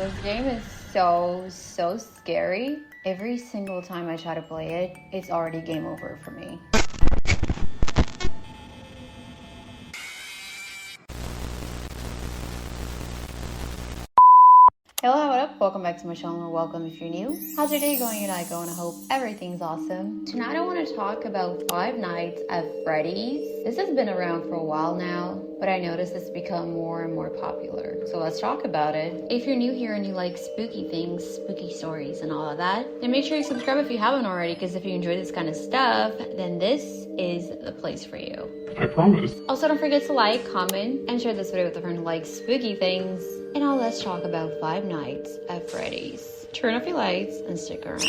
This game is so scary. Every single time I try to play it, it's already game over for me. Hello, what up? Welcome back to my channel, or welcome if you're new. How's your day going? And I go, and I hope everything's awesome. Tonight I want to talk about Five Nights at Freddy's. This has been around for a while now, but I noticed it's become more and more popular. So let's talk about it. If you're new here and you like spooky things, spooky stories and all of that, then make sure you subscribe if you haven't already, because if you enjoy this kind of stuff, then this is the place for you. I promise. Also, don't forget to like, comment, and share this video with a friend who likes spooky things. And now let's talk about Five Nights at Freddy's. Turn off your lights and stick around.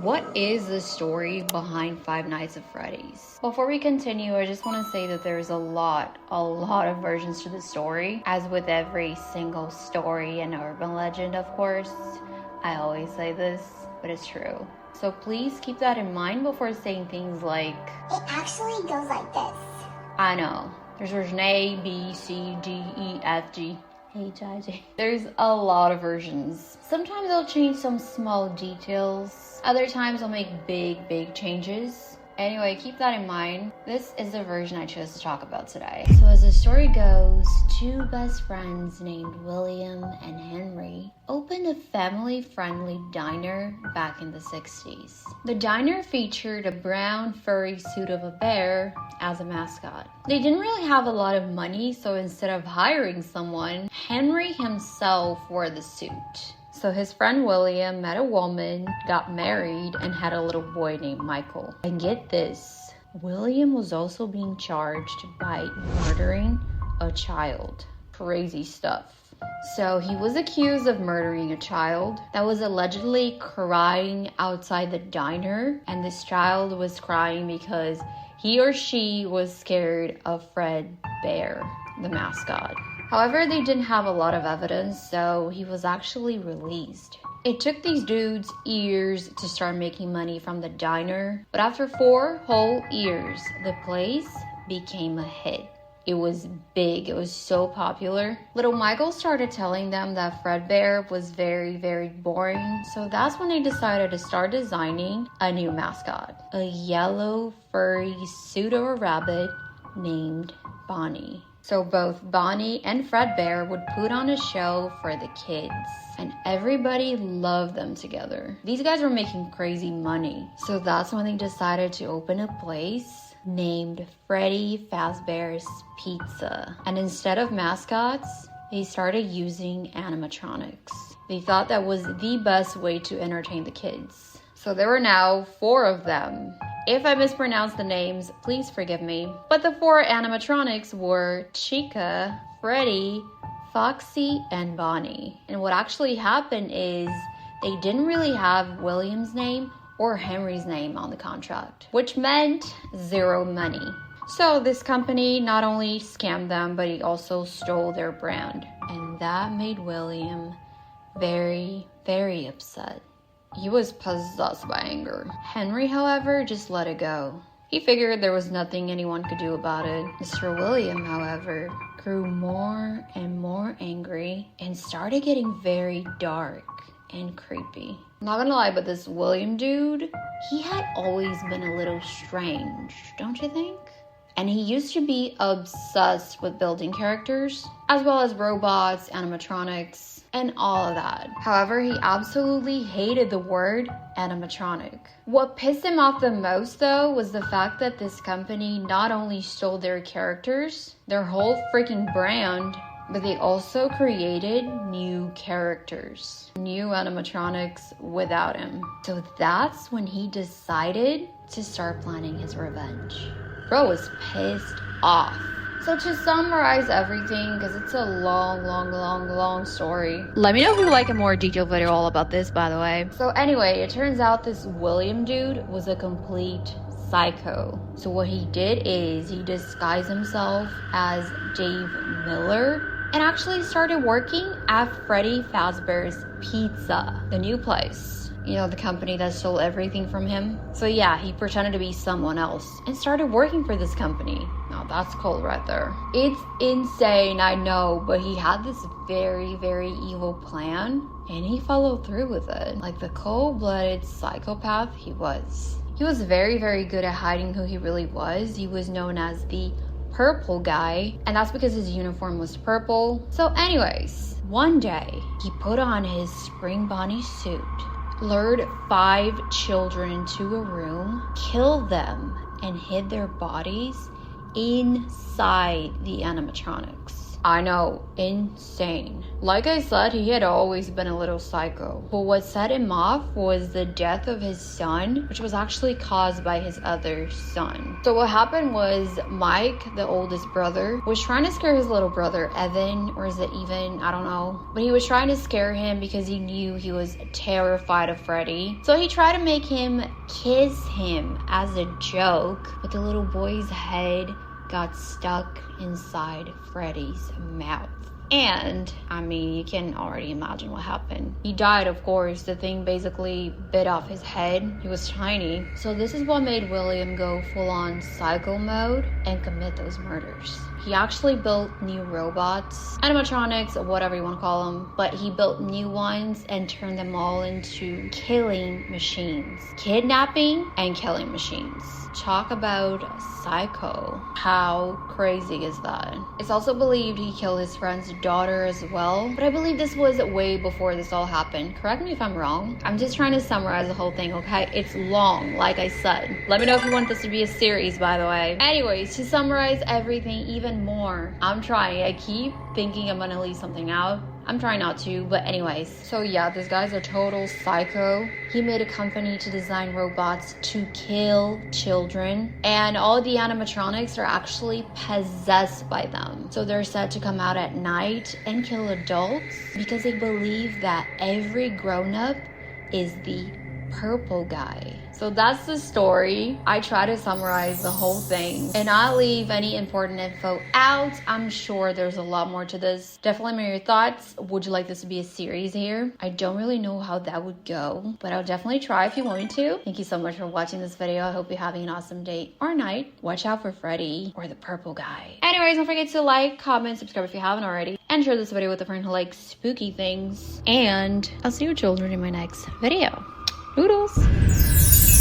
What is the story behind Five Nights at Freddy's? Before we continue, I just want to say that there's a lot of versions to the story. As with every single story and urban legend, of course. I always say this, but it's true. So please keep that in mind before saying things like, it actually goes like this. I know. There's version A, B, C, D, E, F, G, H, I, J. There's a lot of versions. Sometimes I'll change some small details. Other times I'll make big changes. Anyway, keep that in mind. This is the version I chose to talk about today. So as the story goes, two best friends named William and Henry opened a family-friendly diner back in the 60s. The diner featured a brown furry suit of a bear as a mascot. They didn't really have a lot of money, so instead of hiring someone, Henry himself wore the suit. So his friend William met a woman, got married, and had a little boy named Michael. And get this, William was also being charged by murdering a child. Crazy stuff. So he was accused of murdering a child that was allegedly crying outside the diner, and this child was crying because he or she was scared of Fred Bear, the mascot. However, they didn't have a lot of evidence, so he was actually released. It took these dudes years to start making money from the diner, but after 4 whole years, the place became a hit. It was big, it was so popular. Little Michael started telling them that Fred Bear was very boring, so that's when they decided to start designing a new mascot. A yellow furry pseudo-rabbit named Bonnie. So both Bonnie and Fred Bear would put on a show for the kids, and everybody loved them together. These guys were making crazy money, so that's when they decided to open a place named Freddy Fazbear's Pizza. And instead of mascots, they started using animatronics. They thought that was the best way to entertain the kids. So there were now 4 of them. If I mispronounce the names, please forgive me. But the 4 animatronics were Chica, Freddy, Foxy, and Bonnie. And what actually happened is they didn't really have William's name or Henry's name on the contract, which meant 0 money. So this company not only scammed them, but he also stole their brand. And that made William very upset. He was possessed by anger. Henry, however, just let it go. He figured there was nothing anyone could do about it. Mr. William, however, grew more and more angry and started getting very dark and creepy. I'm not gonna lie, but this William dude, he had always been a little strange, don't you think? And he used to be obsessed with building characters, as well as robots, animatronics, and all of that. However, he absolutely hated the word animatronic. What pissed him off the most, though, was the fact that this company not only stole their characters, their whole freaking brand, but they also created new characters, new animatronics without him. So that's when he decided to start planning his revenge. Bro was pissed off. So to summarize everything, because it's a long story. Let me know if you like a more detailed video all about this, by the way. So anyway, it turns out this William dude was a complete psycho. So what he did is he disguised himself as Dave Miller and actually started working at Freddy Fazbear's Pizza, the new place. You know, the company that stole everything from him. So yeah, he pretended to be someone else and started working for this company. Now Now that's cold right there. It's insane, I know, but he had this very, very evil plan and he followed through with it. Like the cold-blooded psychopath he was. He was very, very good at hiding who he really was. He was known as the purple guy, and that's because his uniform was purple. So anyways, one day he put on his spring bonnie suit, lured 5 children to a room, killed them, and hid their bodies inside the animatronics. I know, insane. Like I said, he had always been a little psycho. But what set him off was the death of his son, which was actually caused by his other son. So what happened was Mike, the oldest brother, was trying to scare his little brother, Evan, or is it even? I don't know. But he was trying to scare him because he knew he was terrified of Freddy. So he tried to make him kiss him as a joke, but the little boy's head got stuck inside Freddy's mouth. And, I mean, you can already imagine what happened. He died, of course. The thing basically bit off his head. He was tiny. So this is what made William go full-on psycho mode and commit those murders. He actually built new robots, animatronics, or whatever you want to call them, but he built new ones and turned them all into killing machines. Kidnapping and killing machines. Talk about psycho. How crazy is that? It's also believed he killed his friend's daughter as well, but I believe this was way before this all happened. Correct me if I'm wrong. I'm just trying to summarize the whole thing, okay? It's long, like I said. Let me know if you want this to be a series, by the way. Anyways, to summarize everything even more, I'm trying. I keep thinking I'm gonna leave something out. I'm trying not to, but anyways. So yeah, this guy's a total psycho. He made a company to design robots to kill children, and all the animatronics are actually possessed by them. So they're said to come out at night and kill adults because they believe that every grown-up is the purple guy. So that's the story. I try to summarize the whole thing and not leave any important info out. I'm sure there's a lot more to this. Definitely let me know your thoughts. Would you like this to be a series here? I don't really know how that would go, but I'll definitely try if you want me to. Thank you so much for watching this video. I hope you're having an awesome day or night. Watch out for Freddy or the purple guy. Anyways, don't forget to like, comment, subscribe if you haven't already, and share this video with a friend who likes spooky things. And I'll see you children in my next video. Noodles.